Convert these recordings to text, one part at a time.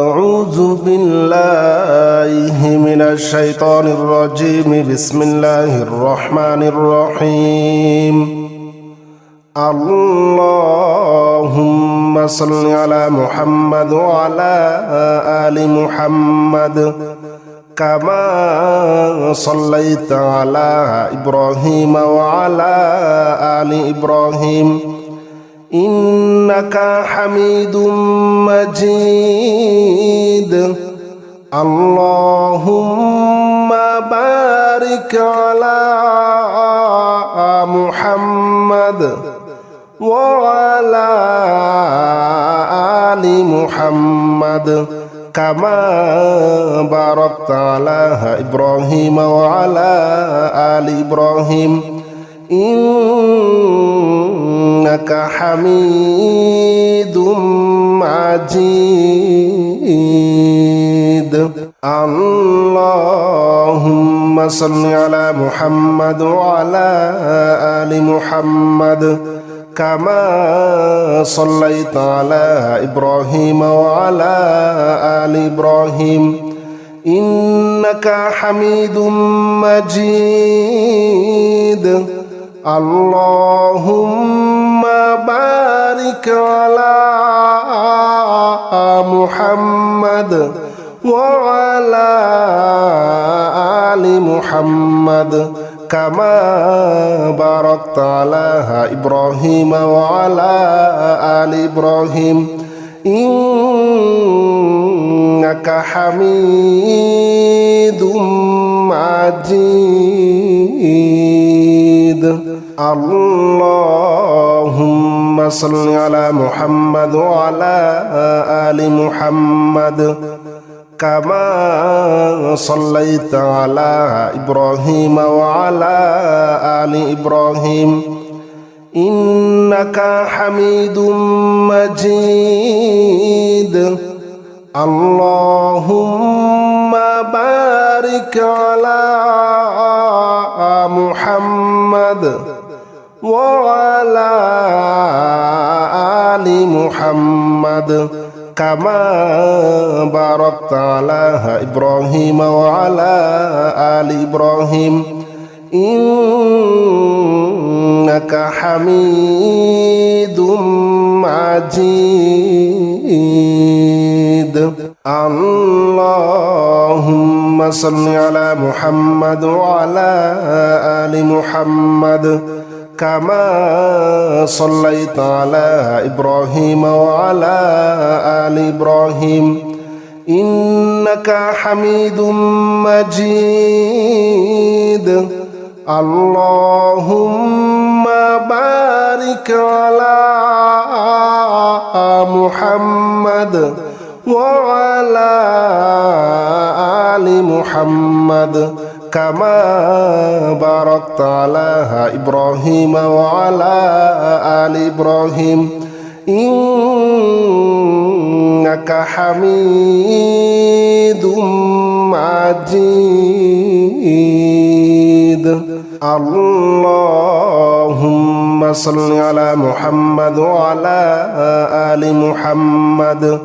أعوذ بالله من الشيطان الرجيم بسم الله الرحمن الرحيم اللهم صل على محمد وعلى آل محمد كما صليت على إبراهيم وعلى آل إبراهيم إنك حميد مجيد اللهم بارك على محمد وعلى آل محمد كما باركت على إبراهيم وعلى آل إبراهيم إنك حميد مجيد اللهم صل على محمد وعلى آل محمد كما صليت على إبراهيم وعلى آل إبراهيم إنك حميد مجيد اللهم بارك على محمد وعلى آل محمد كما باركت على إبراهيم وعلى آل إبراهيم إنك حميد مجيد اللهم صل على محمد وعلى آل محمد كما صليت على إبراهيم وعلى آل إبراهيم إنك حميد مجيد اللهم بارك على محمد وعلى آل محمد كما باركت على إبراهيم وعلى آل إبراهيم إنك حميد مجيد اللهم صل على محمد وعلى آل محمد كما صليت على إبراهيم وعلى آل إبراهيم إنك حميد مجيد اللهم بارك على محمد وعلى آل محمد كما باركت على إبراهيم وعلى آل إبراهيم إنك حميد مجيد اللهم صل على محمد وعلى آل محمد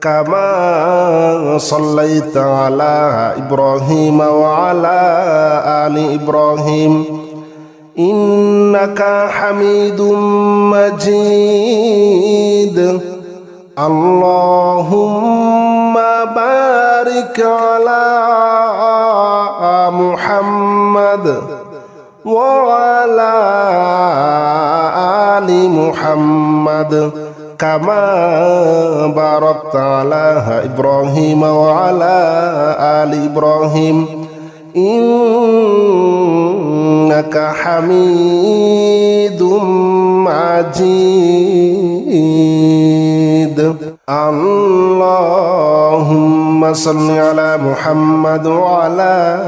كما صليت على إبراهيم وعلى آل إبراهيم إنك حميد مجيد اللهم بارك على محمد وعلى آل محمد كما باركت على إبراهيم وعلى آل إبراهيم إنك حميد مجيد اللهم صل على محمد وعلى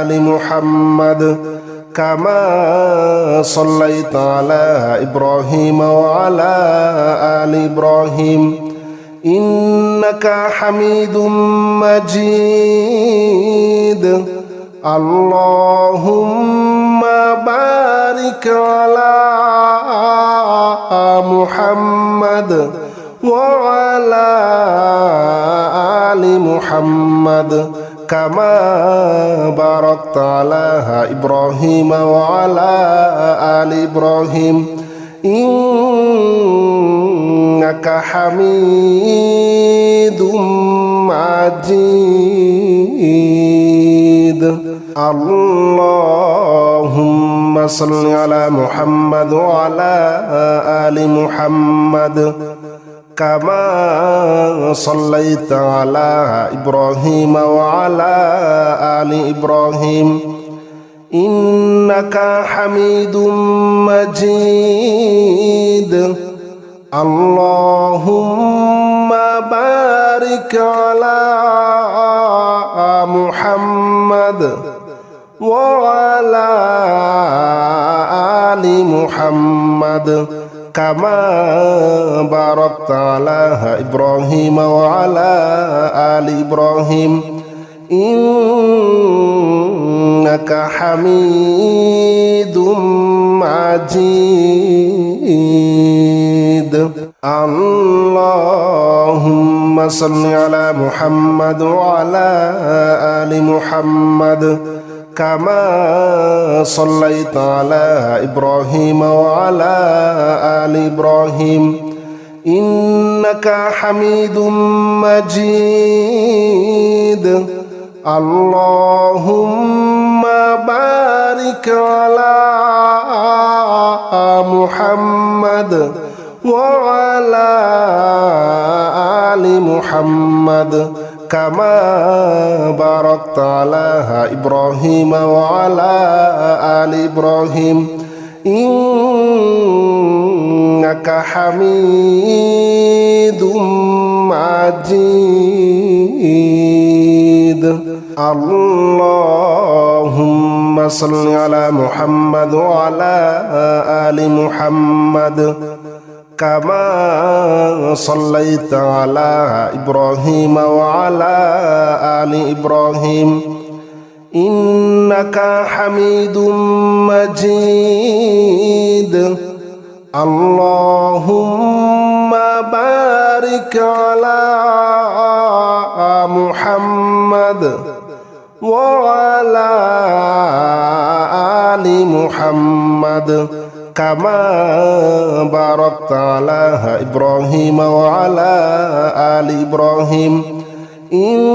آل محمد كما صليت على إبراهيم وعلى آل إبراهيم إنك حميد مجيد اللهم بارك على محمد وعلى محمد كما باركت على إبراهيم وعلى آل إبراهيم إنك حميد مجيد اللهم صل على محمد وعلى آل محمد كما صليت على إبراهيم وعلى آل إبراهيم إنك حميد مجيد اللهم بارك على محمد وعلى آل محمد كما باركت على إبراهيم وعلى آل إبراهيم إنك حميد مجيد اللهم صل على محمد وعلى آل محمد كما صليت على إبراهيم وعلى آل إبراهيم إنك حميد مجيد اللهم بارك على محمد وعلى آل محمد كما باركت على إبراهيم وعلى آل إبراهيم إنك حميد مجيد اللهم صل على محمد وعلى آل محمد كما صليت على إبراهيم وعلى آل إبراهيم إنك حميد مجيد اللهم بارك على محمد وعلى آل محمد كما باركت على إبراهيم وعلى آل إبراهيم إنك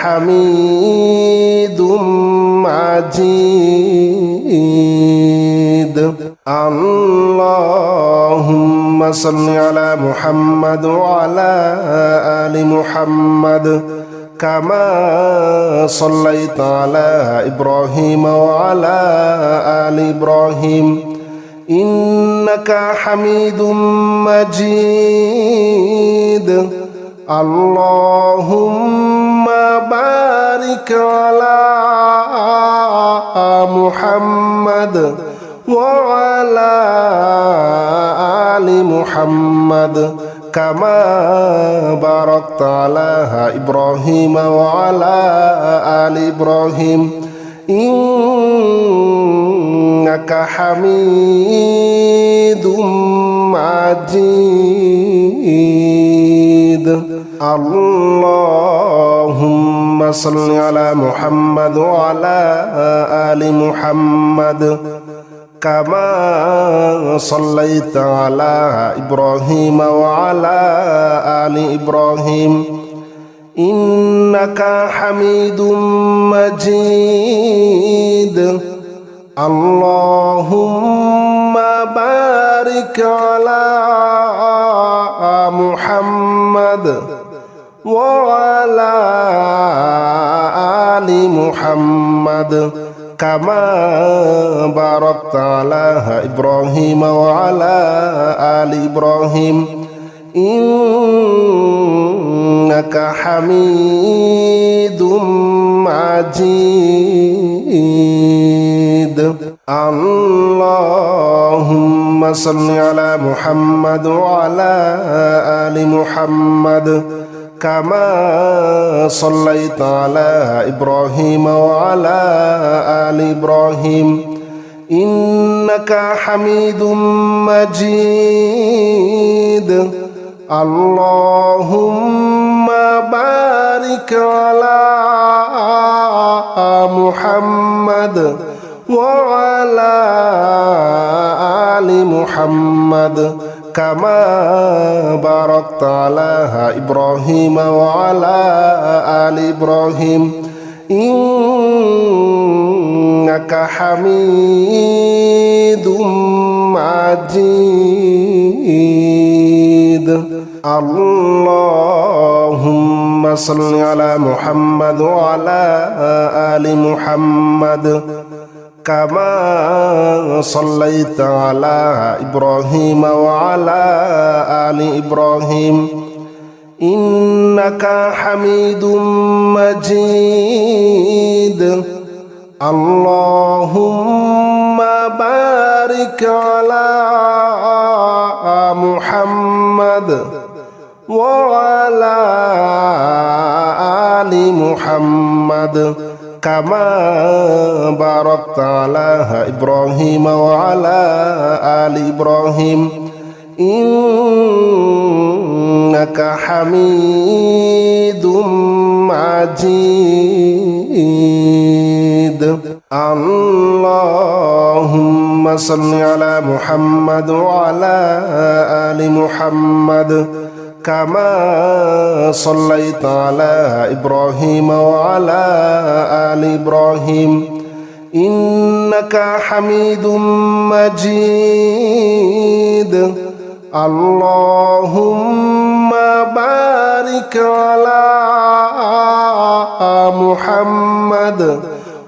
حميد مجيد اللهم صل على محمد وعلى آل محمد كما صليت على إبراهيم وعلى آل إبراهيم إنك حميد مجيد اللهم بارك على محمد وعلى آل محمد كما باركت على إبراهيم وعلى آل إبراهيم إنك حميد مجيد اللهم صل على محمد وعلى آل محمد كما صليت على إبراهيم وعلى آل إبراهيم إنك حميد مجيد اللهم بارك على محمد وعلى آل محمد كما باركت على إبراهيم وعلى آل إبراهيم إنك حميد مجيد اللهم صل على محمد وعلى آل محمد كما صليت على إبراهيم وعلى آل إبراهيم إنك حميد مجيد اللهم على محمد وعلى آل محمد كما باركت على إبراهيم وعلى آل إبراهيم إنك حميد مجيد اللهم صل على محمد وعلى آل محمد كما صليت على إبراهيم وعلى آل إبراهيم إنك حميد مجيد اللهم بارك على محمد وعلى آل محمد كما باركت على إبراهيم وعلى آل إبراهيم إنك حميد مجيد اللهم صل على محمد وعلى آل محمد كما صليت على إبراهيم وعلى آل إبراهيم إنك حميد مجيد اللهم بارك على محمد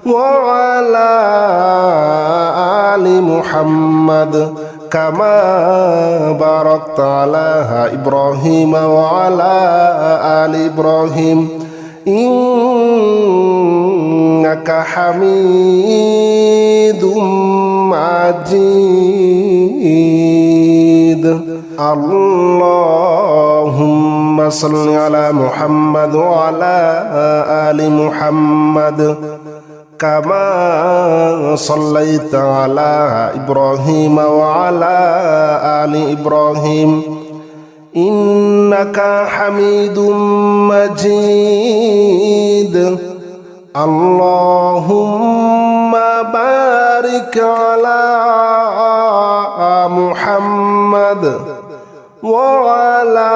وعلى آل محمد كما باركت على إبراهيم وعلى آل إبراهيم إنك حميد مجيد اللهم صل على محمد وعلى آل محمد كما صليت على إبراهيم وعلى آل إبراهيم إنك حميد مجيد اللهم بارك على محمد وعلى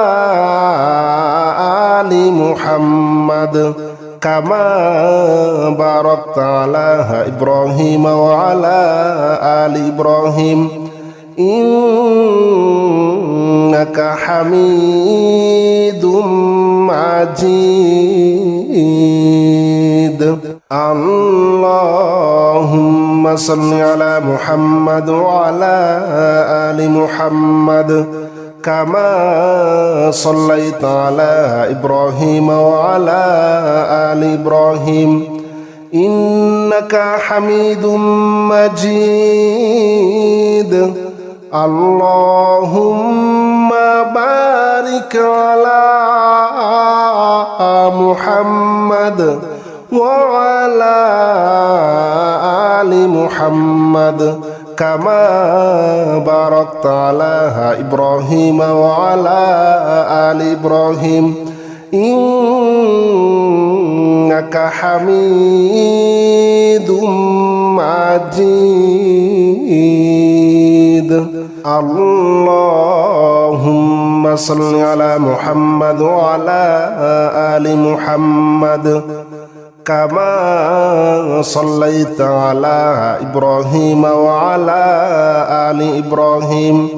آل محمد كما باركت على إبراهيم وعلى آل إبراهيم إنك حميد مجيد اللهم صل على محمد وعلى آل محمد كما صليت على إبراهيم وعلى آل إبراهيم إنك حميد مجيد اللهم بارك على محمد وعلى آل محمد كما باركت على إبراهيم وعلى آل إبراهيم إنك حميد مجيد اللهم صل على محمد وعلى آل محمد كما صليت على إبراهيم وعلى آل إبراهيم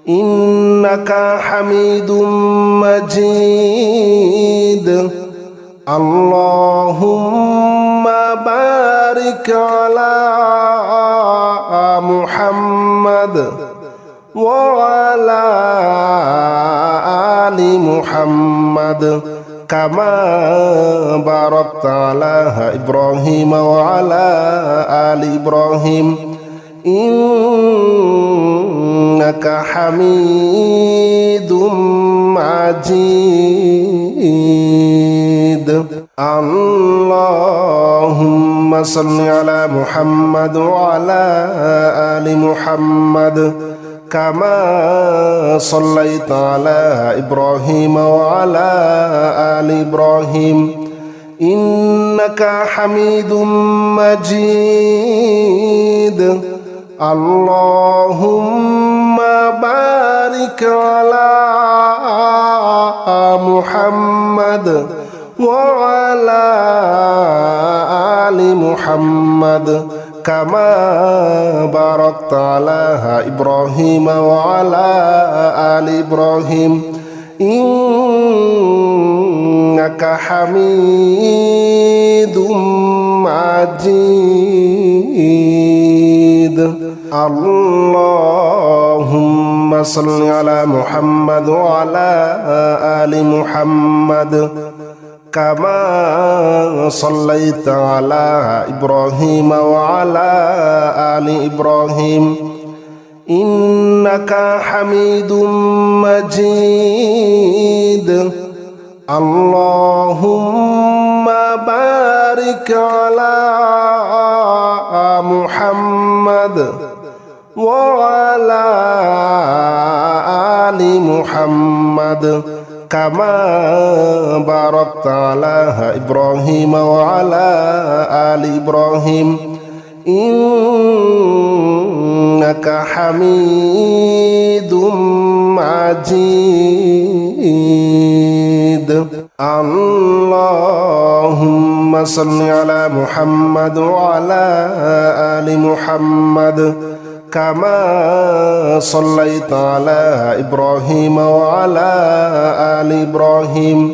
إنك حميد مجيد اللهم بارك على محمد وعلى آل محمد كما باركت على إبراهيم وعلى آل إبراهيم إنك حميد مجيد اللهم صل على محمد وعلى آل محمد كما صليت على إبراهيم وعلى آل إبراهيم إنك حميد مجيد اللهم بارك على محمد وعلى آل محمد كما باركت على إبراهيم وعلى آل إبراهيم إنك حميد مجيد اللهم صل على محمد وعلى آل محمد كما صليت على إبراهيم وعلى آل إبراهيم إنك حميد مجيد اللهم بارك على محمد وعلى آل محمد كما باركت على إبراهيم وعلى آل إبراهيم إنك حميد مجيد اللهم صل على محمد وعلى آل محمد كما صليت على إبراهيم وعلى آل إبراهيم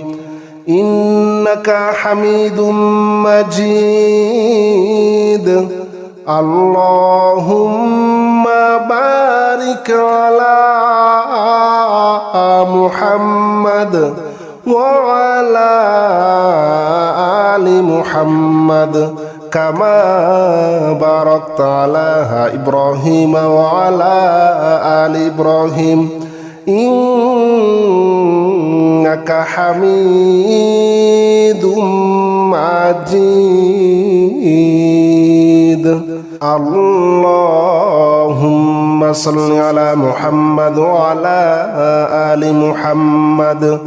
إنك حميد مجيد اللهم بارك على محمد وعلى آل محمد كما باركت على إبراهيم وعلى آل إبراهيم إنك حميد مجيد اللهم صل على محمد وعلى آل محمد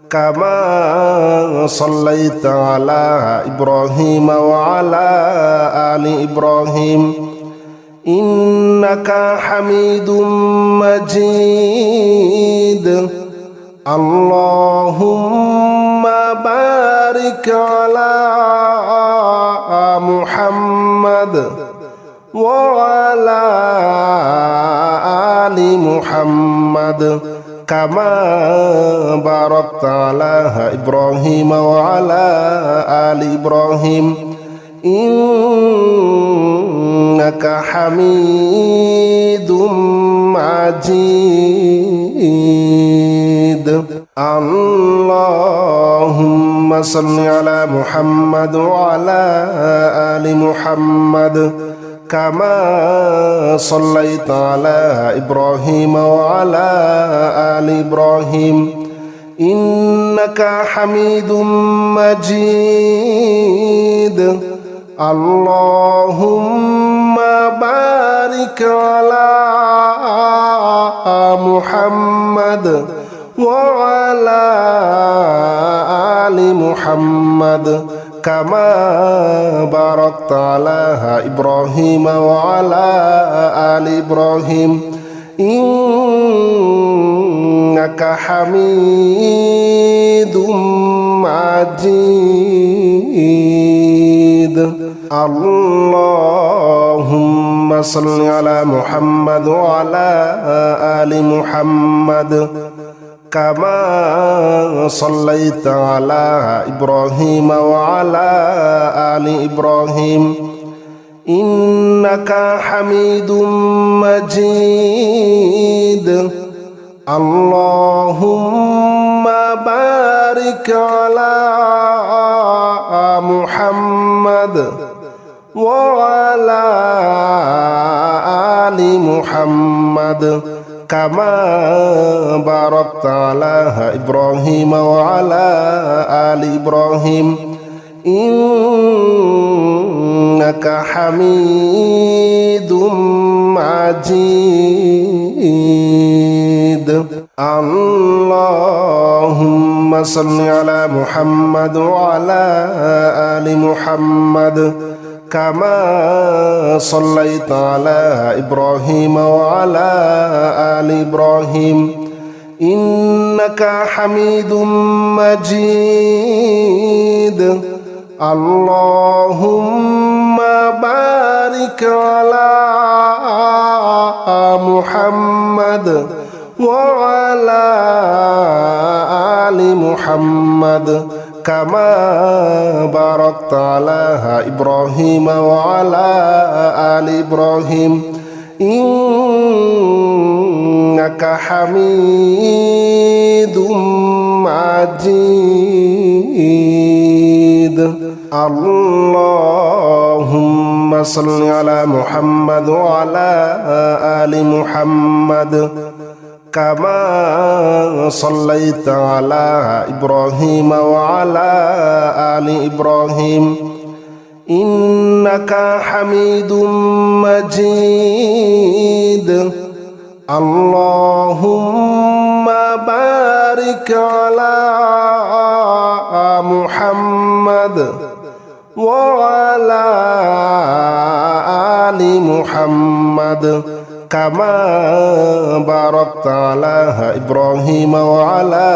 كما صليت على إبراهيم وعلى آل إبراهيم إنك حميد مجيد اللهم بارك على محمد وعلى آل محمد كما باركت على إبراهيم وعلى آل إبراهيم إنك حميد مجيد اللهم صل على محمد وعلى آل محمد كما صليت على إبراهيم وعلى آل إبراهيم إنك حميد مجيد اللهم بارك على محمد وعلى آل محمد كما باركت على إبراهيم وعلى آل إبراهيم إنك حميد مجيد اللهم صل على محمد وعلى آل محمد كما صليت على إبراهيم وعلى آل إبراهيم إنك حميد مجيد اللهم بارك على محمد وعلى آل محمد كما باركت على إبراهيم وعلى آل إبراهيم إنك حميد مجيد اللهم صل على محمد وعلى آل محمد كما صليت على إبراهيم وعلى آل إبراهيم إنك حميد مجيد اللهم بارك على محمد وعلى آل محمد كما باركت على إبراهيم وعلى آل إبراهيم إنك حميد مجيد اللهم صل على محمد وعلى آل محمد كما صليت على إبراهيم وعلى آل إبراهيم إنك حميد مجيد اللهم بارك على محمد وعلى آل محمد كما باركت على إبراهيم وعلى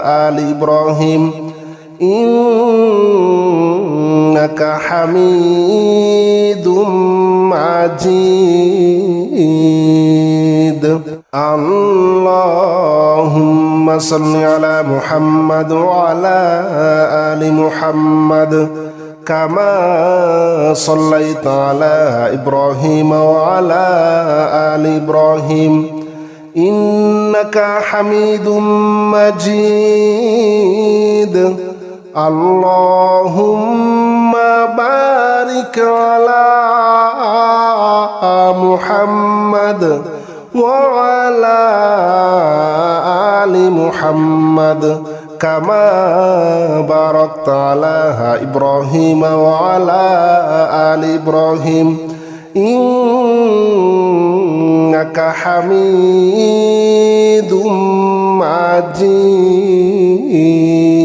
آل إبراهيم إنك حميد مجيد اللهم صل على محمد وعلى آل محمد كما صليت على إبراهيم وعلى آل إبراهيم إنك حميد مجيد اللهم بارك على محمد وعلى آل محمد كما باركت على إبراهيم وعلى آل إبراهيم إنك حميد مجيد